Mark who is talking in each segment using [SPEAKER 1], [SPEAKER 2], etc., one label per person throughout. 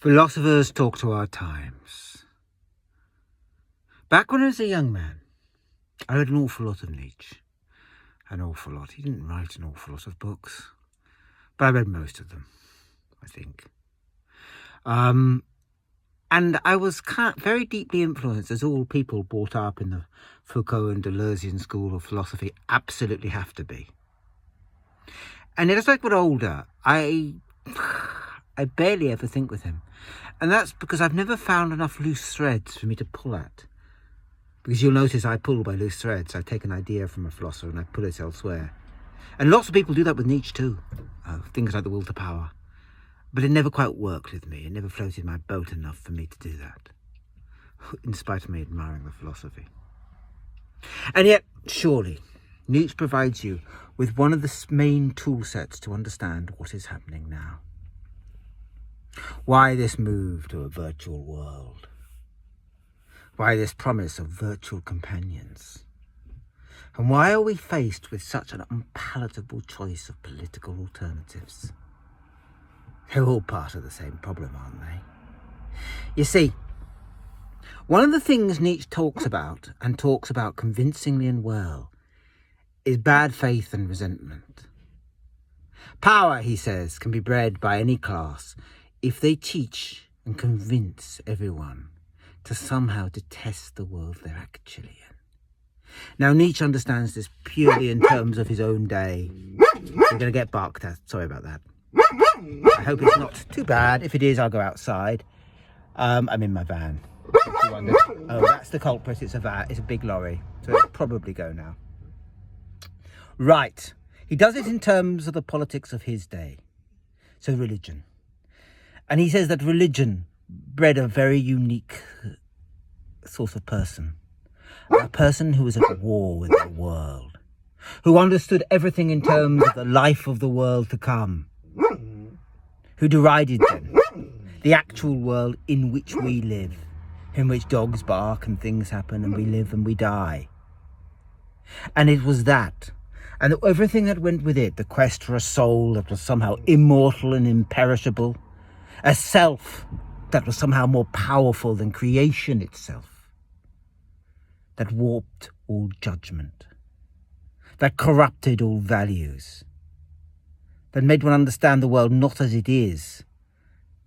[SPEAKER 1] Philosophers talk to our times. Back when I was a young man, I read an awful lot of Nietzsche. An awful lot. He didn't write an awful lot of books, but I read most of them, I think. And I was very deeply influenced, as all people brought up in the Foucault and Deleuzean school of philosophy absolutely have to be. And as I got older, I barely ever think with him. And that's because I've never found enough loose threads for me to pull at. Because you'll notice I pull by loose threads. I take an idea from a philosopher and I pull it elsewhere. And lots of people do that with Nietzsche too. Things like the will to power. But it never quite worked with me. It never floated my boat enough for me to do that, in spite of me admiring the philosophy. And yet, surely, Nietzsche provides you with one of the main tool sets to understand what is happening now. Why this move to a virtual world? Why this promise of virtual companions? And why are we faced with such an unpalatable choice of political alternatives? They're all part of the same problem, aren't they? You see, one of the things Nietzsche talks about, and talks about convincingly and well, is bad faith and resentment. Power, he says, can be bred by any class if they teach and convince everyone to somehow detest the world they're actually in. Now, Nietzsche understands this purely in terms of his own day. We're going to get barked at. Sorry about that. I hope it's not too bad. If it is, I'll go outside. I'm in my van. Oh, that's the culprit. It's a van. It's a big lorry. So it'll probably go now. Right. He does it in terms of the politics of his day. So religion. And he says that religion bred a very unique sort of person. A person who was at war with the world. Who understood everything in terms of the life of the world to come. Who derided them. The actual world in which we live. In which dogs bark and things happen and we live and we die. And it was that. And everything that went with it. The quest for a soul that was somehow immortal and imperishable. A self that was somehow more powerful than creation itself. That warped all judgment. That corrupted all values. That made one understand the world not as it is,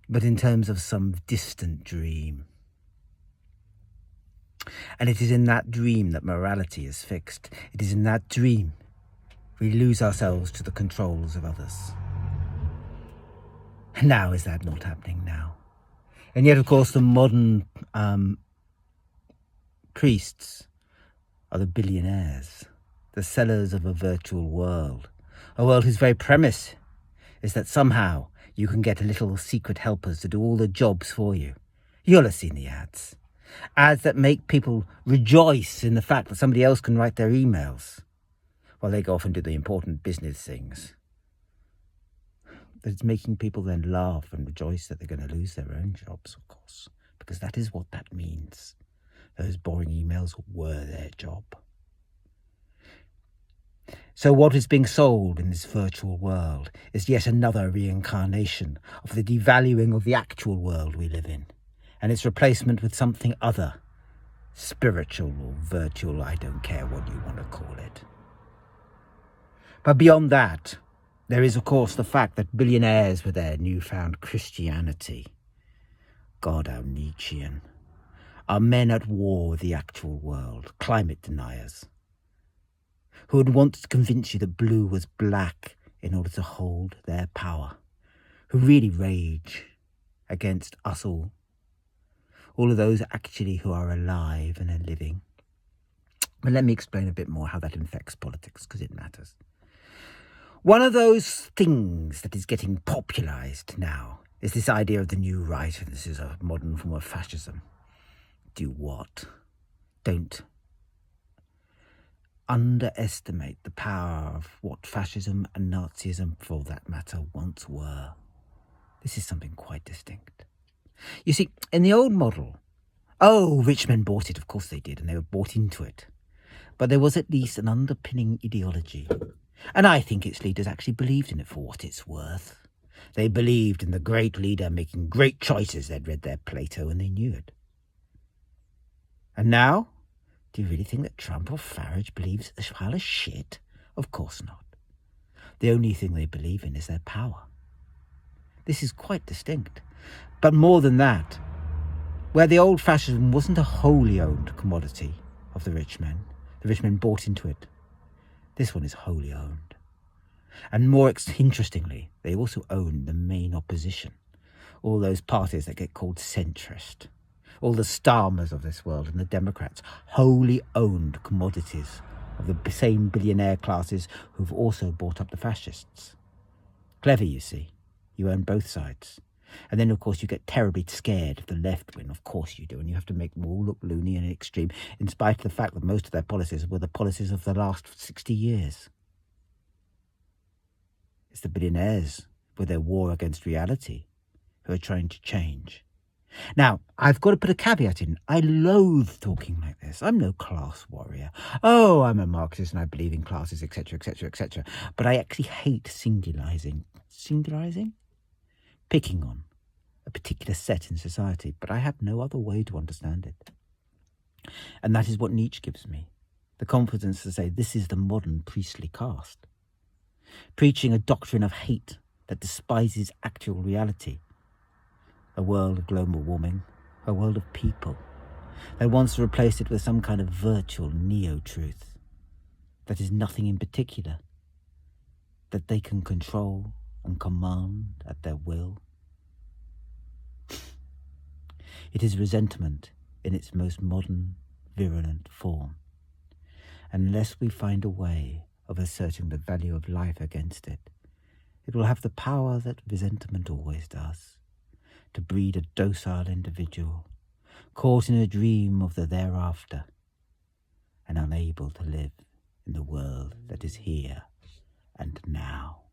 [SPEAKER 1] but in terms of some distant dream. And it is in that dream that morality is fixed. It is in that dream we lose ourselves to the controls of others. And now is that not happening now? And yet, of course, the modern priests are the billionaires, the sellers of a virtual world. A world whose very premise is that somehow you can get little secret helpers to do all the jobs for you. You'll have seen the ads. Ads that make people rejoice in the fact that somebody else can write their emails while they go off and do the important business things. That it's making people then laugh and rejoice that they're going to lose their own jobs, of course, because that is what that means. Those boring emails were their job. So what is being sold in this virtual world is yet another reincarnation of the devaluing of the actual world we live in, and its replacement with something other, spiritual or virtual, I don't care what you want to call it. But beyond that, there is, of course, the fact that billionaires with their newfound Christianity, God, how Nietzschean, are men at war with the actual world, climate deniers, who would want to convince you that blue was black in order to hold their power, who really rage against us all of those actually who are alive and are living. But let me explain a bit more how that infects politics, because it matters. One of those things that is getting popularized now is this idea of the new right, and this is a modern form of fascism. Do what? Don't underestimate the power of what fascism and Nazism, for that matter, once were. This is something quite distinct. You see, in the old model, rich men bought it, of course they did, and they were bought into it. But there was at least an underpinning ideology. And I think its leaders actually believed in it for what it's worth. They believed in the great leader making great choices. They'd read their Plato and they knew it. And now, do you really think that Trump or Farage believes a pile of shit? Of course not. The only thing they believe in is their power. This is quite distinct. But more than that, where the old fascism wasn't a wholly owned commodity of the rich men bought into it. This one is wholly owned. And more interestingly, they also own the main opposition. All those parties that get called centrist. All the Starmers of this world and the Democrats. Wholly owned commodities of the same billionaire classes who've also bought up the fascists. Clever, you see. You own both sides. And then, of course, you get terribly scared of the left wing. Of course you do. And you have to make them all look loony and extreme, in spite of the fact that most of their policies were the policies of the last 60 years. It's the billionaires with their war against reality who are trying to change. Now, I've got to put a caveat in. I loathe talking like this. I'm no class warrior. Oh, I'm a Marxist and I believe in classes, etc., etc., etc. But I actually hate singularizing. Singularizing? Picking on a particular set in society, but I have no other way to understand it. And that is what Nietzsche gives me, the confidence to say this is the modern priestly caste, preaching a doctrine of hate that despises actual reality, a world of global warming, a world of people, that wants to replace it with some kind of virtual neo-truth that is nothing in particular, that they can control and command at their will. It is resentment in its most modern, virulent form. Unless we find a way of asserting the value of life against it, it will have the power that resentment always does, to breed a docile individual, caught in a dream of the thereafter, and unable to live in the world that is here and now.